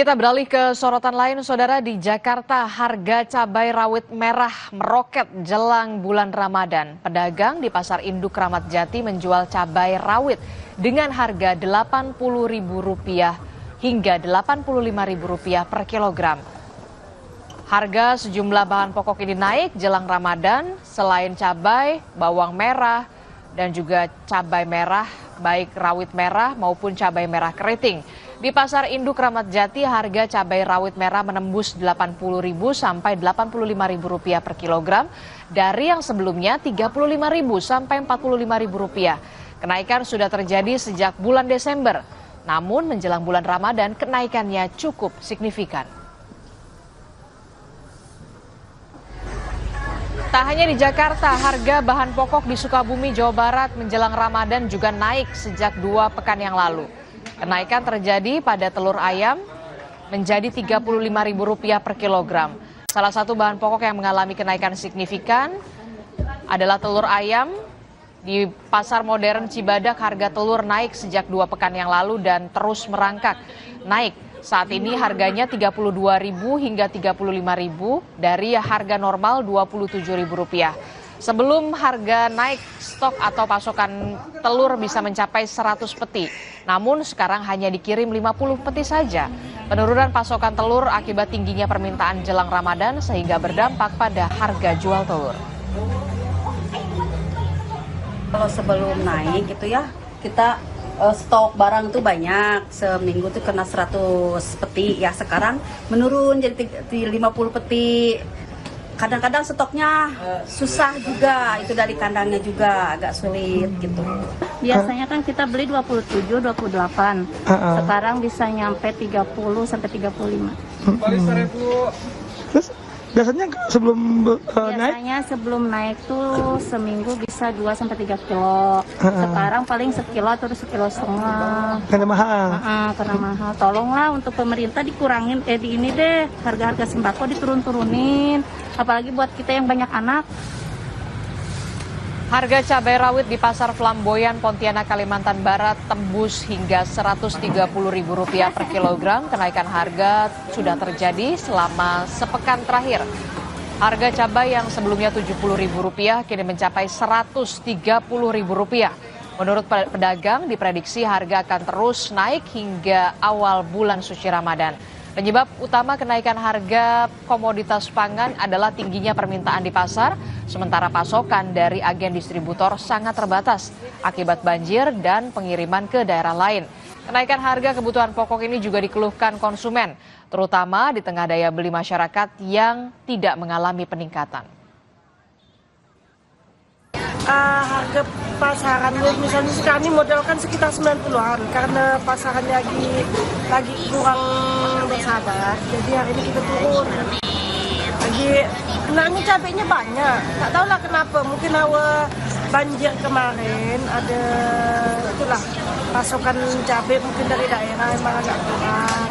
Kita beralih ke sorotan lain, Saudara. Di Jakarta, harga cabai rawit merah meroket jelang bulan Ramadan. Pedagang di Pasar Induk Kramat Jati menjual cabai rawit dengan harga Rp80.000 hingga Rp85.000 per kilogram. Harga sejumlah bahan pokok ini naik jelang Ramadan. Selain cabai, bawang merah, dan juga cabai merah, baik rawit merah maupun cabai merah keriting. Di Pasar Induk Kramat Jati, harga cabai rawit merah menembus Rp80.000 sampai Rp85.000 per kilogram dari yang sebelumnya Rp35.000 sampai Rp45.000. Kenaikan sudah terjadi sejak bulan Desember. Namun menjelang bulan Ramadan, kenaikannya cukup signifikan. Tak hanya di Jakarta, harga bahan pokok di Sukabumi, Jawa Barat menjelang Ramadan juga naik sejak 2 pekan yang lalu. Kenaikan terjadi pada telur ayam menjadi Rp35.000 per kilogram. Salah satu bahan pokok yang mengalami kenaikan signifikan adalah telur ayam. Di Pasar Modern Cibadak, harga telur naik sejak 2 pekan yang lalu dan terus merangkak naik. Saat ini harganya Rp32.000 hingga Rp35.000 dari harga normal Rp27.000. Sebelum harga naik, stok atau pasokan telur bisa mencapai 100 peti. Namun sekarang hanya dikirim 50 peti saja. Penurunan pasokan telur akibat tingginya permintaan jelang Ramadan sehingga berdampak pada harga jual telur. Kalau sebelum naik itu ya, kita stok barang tuh banyak, seminggu tuh kena 100 peti, ya sekarang menurun jadi 50 peti. Kadang-kadang stoknya susah juga, itu dari kandangnya juga agak sulit gitu. Biasanya kan kita beli 27, 28. Sekarang bisa nyampe 30 sampai 35. Terus biasanya sebelum naik? Biasanya sebelum naik tuh seminggu bisa 2 sampai 3 kilo. Sekarang paling sekilo atau 1,5 kilo. Karena mahal. Karena mahal. Tolonglah untuk pemerintah dikurangin di ini deh, harga-harga sembako diturun-turunin. Apalagi buat kita yang banyak anak. Harga cabai rawit di Pasar Flamboyan, Pontianak, Kalimantan Barat tembus hingga Rp130.000 per kilogram. Kenaikan harga sudah terjadi selama sepekan terakhir. Harga cabai yang sebelumnya Rp70.000 kini mencapai Rp130.000. Menurut pedagang, diprediksi harga akan terus naik hingga awal bulan suci Ramadan. Penyebab utama kenaikan harga komoditas pangan adalah tingginya permintaan di pasar, sementara pasokan dari agen distributor sangat terbatas akibat banjir dan pengiriman ke daerah lain. Kenaikan harga kebutuhan pokok ini juga dikeluhkan konsumen, terutama di tengah daya beli masyarakat yang tidak mengalami peningkatan. Harga pasaran misalnya kami modalkan sekitar 90-an karena pasaran lagi kurang bersahabat, jadi hari ini kita turun. Lagi kenanya cabenya banyak, tak tahulah kenapa, mungkin awal banjir kemarin ada itulah pasokan cabai mungkin dari daerah emang agak kurang.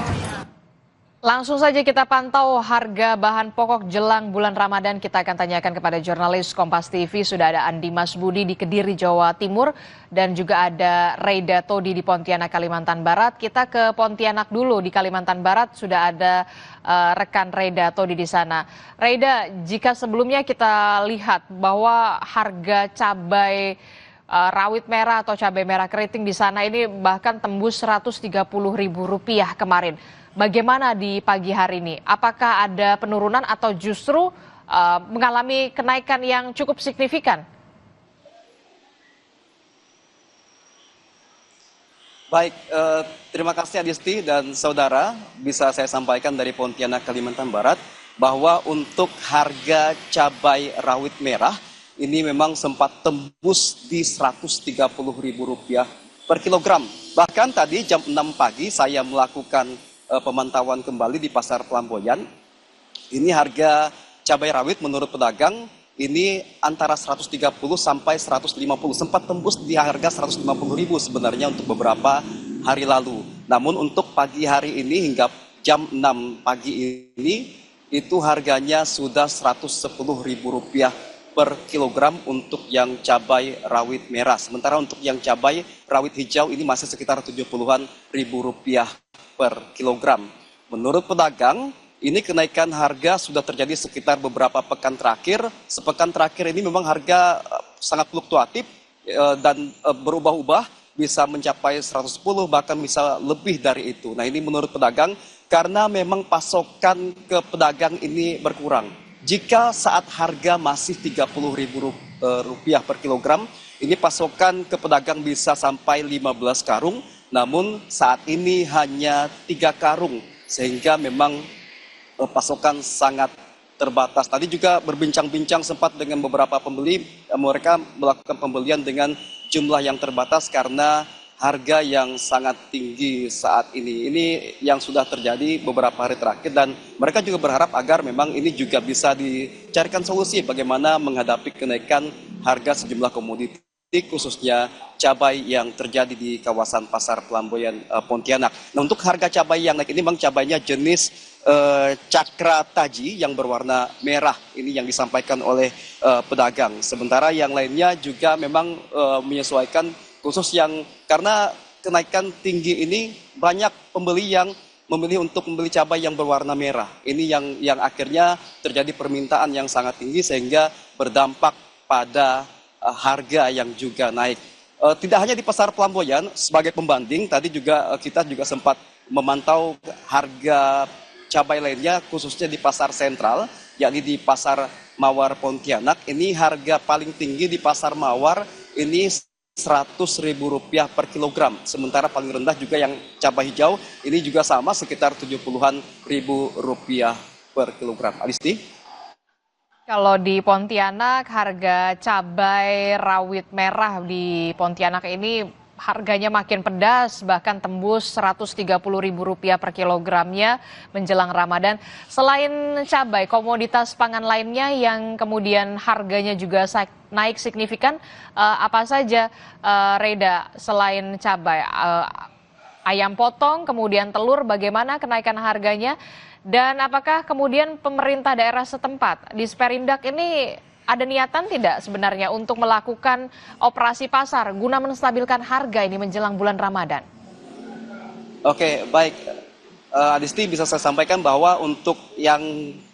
Langsung saja kita pantau harga bahan pokok jelang bulan Ramadan. Kita akan tanyakan kepada jurnalis Kompas TV. Sudah ada Andi Masbudi di Kediri, Jawa Timur. Dan juga ada Reida Todi di Pontianak, Kalimantan Barat. Kita ke Pontianak dulu. Di Kalimantan Barat sudah ada rekan Reida Todi di sana. Reida, jika sebelumnya kita lihat bahwa harga cabai rawit merah atau cabai merah keriting di sana ini bahkan tembus Rp130.000 kemarin. Bagaimana di pagi hari ini? Apakah ada penurunan atau justru mengalami kenaikan yang cukup signifikan? Baik, terima kasih Adisti dan saudara. Bisa saya sampaikan dari Pontianak, Kalimantan Barat, bahwa untuk harga cabai rawit merah ini memang sempat tembus di Rp130.000 per kilogram. Bahkan tadi jam 6 pagi saya melakukan pemantauan kembali di Pasar Flamboyan. Ini harga cabai rawit menurut pedagang ini antara 130 sampai 150, sempat tembus di harga 150.000 sebenarnya untuk beberapa hari lalu. Namun untuk pagi hari ini hingga jam 6 pagi ini itu harganya sudah Rp110.000 per kilogram untuk yang cabai rawit merah. Sementara untuk yang cabai rawit hijau ini masih sekitar 70-an ribu rupiah per kilogram. menurut pedagang, ini kenaikan harga sudah terjadi sekitar beberapa pekan terakhir. Sepekan terakhir ini memang harga sangat fluktuatif dan berubah-ubah, bisa mencapai 110 bahkan bisa lebih dari itu. Nah, ini menurut pedagang karena memang pasokan ke pedagang ini berkurang. Jika saat harga masih Rp30.000 per kilogram, ini pasokan ke pedagang bisa sampai 15 karung, namun saat ini hanya 3 karung, sehingga memang pasokan sangat terbatas. Tadi juga berbincang-bincang sempat dengan beberapa pembeli, mereka melakukan pembelian dengan jumlah yang terbatas karena harga yang sangat tinggi saat ini. Ini yang sudah terjadi beberapa hari terakhir dan mereka juga berharap agar memang ini juga bisa dicarikan solusi bagaimana menghadapi kenaikan harga sejumlah komoditi, khususnya cabai yang terjadi di kawasan Pasar Pelamboyan Pontianak. Nah, untuk harga cabai yang naik ini memang cabainya jenis Cakra Taji yang berwarna merah, ini yang disampaikan oleh pedagang. Sementara yang lainnya juga memang menyesuaikan, khusus yang karena kenaikan tinggi ini banyak pembeli yang memilih untuk membeli cabai yang berwarna merah. Ini yang akhirnya terjadi permintaan yang sangat tinggi sehingga berdampak pada harga yang juga naik. Tidak hanya di Pasar Pelamboyan, sebagai pembanding tadi juga kita juga sempat memantau harga cabai lainnya, khususnya di pasar sentral, yakni di Pasar Mawar Pontianak. Ini harga paling tinggi di Pasar Mawar ini Rp100.000 per kilogram. Sementara paling rendah juga yang cabai hijau ini juga sama sekitar Rp70.000 per kilogram. Adisti? Kalau di Pontianak, harga cabai rawit merah di Pontianak ini harganya makin pedas, bahkan tembus Rp130.000 per kilogramnya menjelang Ramadan. Selain cabai, komoditas pangan lainnya yang kemudian harganya juga naik signifikan, apa saja, Reda, selain cabai? Ayam potong, kemudian telur, bagaimana kenaikan harganya? Dan apakah kemudian pemerintah daerah setempat di Sperindak ini ada niatan tidak sebenarnya untuk melakukan operasi pasar guna menstabilkan harga ini menjelang bulan Ramadan? Oke, baik. Adisti, bisa saya sampaikan bahwa untuk yang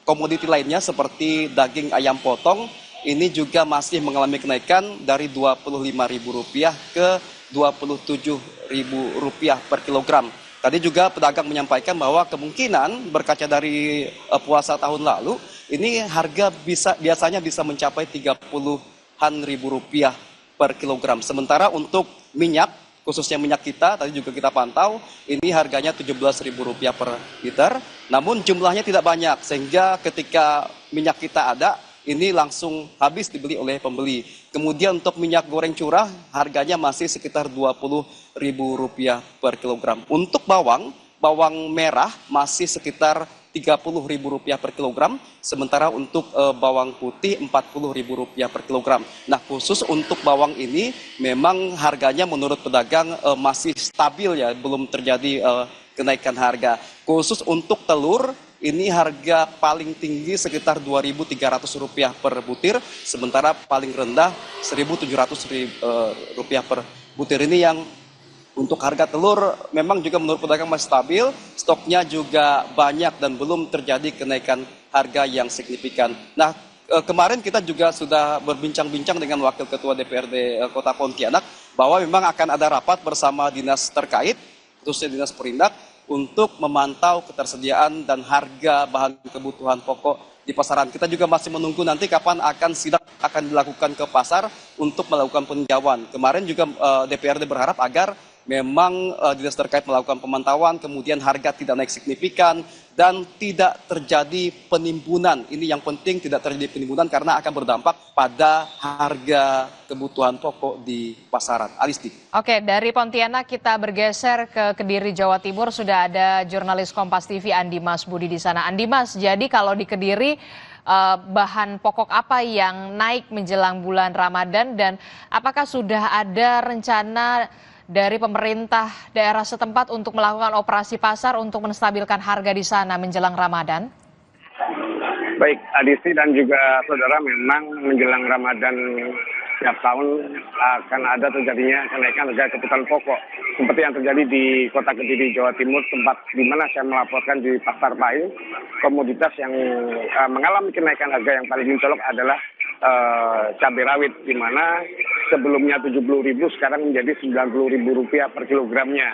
komoditi lainnya seperti daging ayam potong, ini juga masih mengalami kenaikan dari Rp25.000 ke Rp27.000 per kilogram. Tadi juga pedagang menyampaikan bahwa kemungkinan berkaca dari puasa tahun lalu, ini harga biasanya bisa mencapai Rp30.000 per kilogram. Sementara untuk minyak, khususnya minyak kita, tadi juga kita pantau, ini harganya Rp17.000 per liter. Namun jumlahnya tidak banyak, sehingga ketika minyak kita ada, ini langsung habis dibeli oleh pembeli. Kemudian untuk minyak goreng curah, harganya masih sekitar Rp20.000 per kilogram. Untuk bawang merah masih sekitar Rp30.000 per kilogram, sementara untuk bawang putih Rp40.000 per kilogram. Nah, khusus untuk bawang ini memang harganya menurut pedagang masih stabil ya, belum terjadi kenaikan harga. Khusus untuk telur, ini harga paling tinggi sekitar Rp2.300 per butir, sementara paling rendah Rp1.700 per butir. Ini yang untuk harga telur memang juga menurut pedagang masih stabil, stoknya juga banyak dan belum terjadi kenaikan harga yang signifikan. Nah, kemarin kita juga sudah berbincang-bincang dengan Wakil Ketua DPRD Kota Pontianak bahwa memang akan ada rapat bersama dinas terkait, khususnya Dinas Perindak, untuk memantau ketersediaan dan harga bahan kebutuhan pokok di pasaran. Kita juga masih menunggu nanti kapan sidak akan dilakukan ke pasar untuk melakukan peninjauan. Kemarin juga DPRD berharap agar memang dinas terkait melakukan pemantauan, kemudian harga tidak naik signifikan dan tidak terjadi penimbunan. Ini yang penting, tidak terjadi penimbunan karena akan berdampak pada harga kebutuhan pokok di pasaran. Alisti. Oke, dari Pontianak kita bergeser ke Kediri, Jawa Timur. Sudah ada jurnalis Kompas TV Andi Mas Budi di sana. Andi Mas, jadi kalau di Kediri bahan pokok apa yang naik menjelang bulan Ramadan dan apakah sudah ada rencana dari pemerintah daerah setempat untuk melakukan operasi pasar untuk menstabilkan harga di sana menjelang Ramadan? Baik, Adisti dan juga saudara, memang menjelang Ramadan setiap tahun akan ada terjadinya kenaikan harga kebutuhan pokok. Seperti yang terjadi di Kota Kediri, Jawa Timur, tempat di mana saya melaporkan di Pasar Pahing, komoditas yang mengalami kenaikan harga yang paling mencolok adalah cabai rawit, di mana sebelumnya 70.000 sekarang menjadi Rp90.000 per kilogramnya.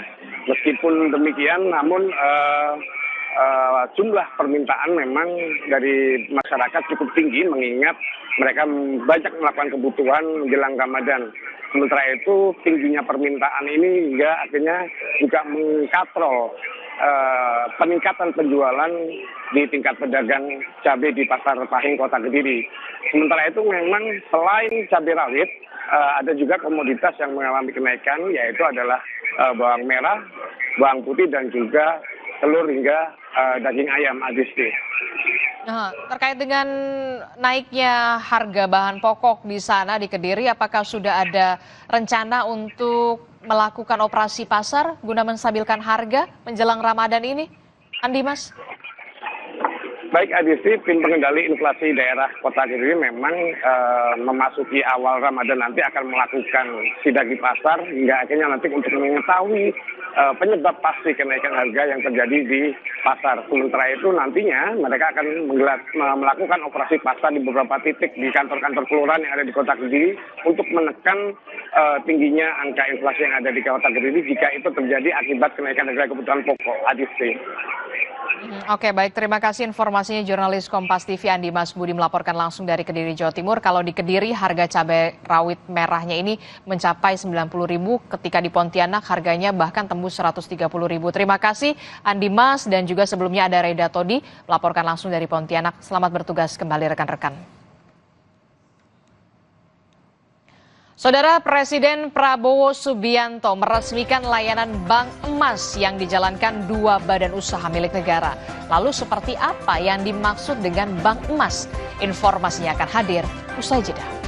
Meskipun demikian, namun jumlah permintaan memang dari masyarakat cukup tinggi, mengingat mereka banyak melakukan kebutuhan menjelang Ramadan. Sementara itu tingginya permintaan ini hingga akhirnya juga mengkatrol peningkatan penjualan di tingkat pedagang cabai di Pasar Pahing, Kota Kediri. Sementara itu memang selain cabai rawit, ada juga komoditas yang mengalami kenaikan, yaitu adalah bawang merah, bawang putih, dan juga telur hingga daging ayam, Adisti. Nah, terkait dengan naiknya harga bahan pokok di sana di Kediri, apakah sudah ada rencana untuk melakukan operasi pasar guna menstabilkan harga menjelang Ramadan ini, Andi Mas? Baik, Adisti, tim pengendali inflasi daerah Kota Kediri memang memasuki awal Ramadan nanti akan melakukan sidak di pasar hingga akhirnya nanti untuk mengetahui penyebab pasti kenaikan harga yang terjadi di pasar. Sementara itu nantinya mereka akan melakukan operasi pasar di beberapa titik di kantor-kantor kelurahan yang ada di Kota Kediri untuk menekan tingginya angka inflasi yang ada di Kota Kediri jika itu terjadi akibat kenaikan harga kebutuhan pokok, Adisti. Oke, baik. Terima kasih informasinya jurnalis Kompas TV Andi Mas Budi melaporkan langsung dari Kediri, Jawa Timur. Kalau di Kediri harga cabai rawit merahnya ini mencapai Rp90.000, ketika di Pontianak harganya bahkan tembus Rp130.000. Terima kasih Andi Mas, dan juga sebelumnya ada Reda Todi melaporkan langsung dari Pontianak. Selamat bertugas kembali rekan-rekan. Saudara, Presiden Prabowo Subianto meresmikan layanan Bank Emas yang dijalankan 2 badan usaha milik negara. Lalu seperti apa yang dimaksud dengan Bank Emas? Informasinya akan hadir usai jeda.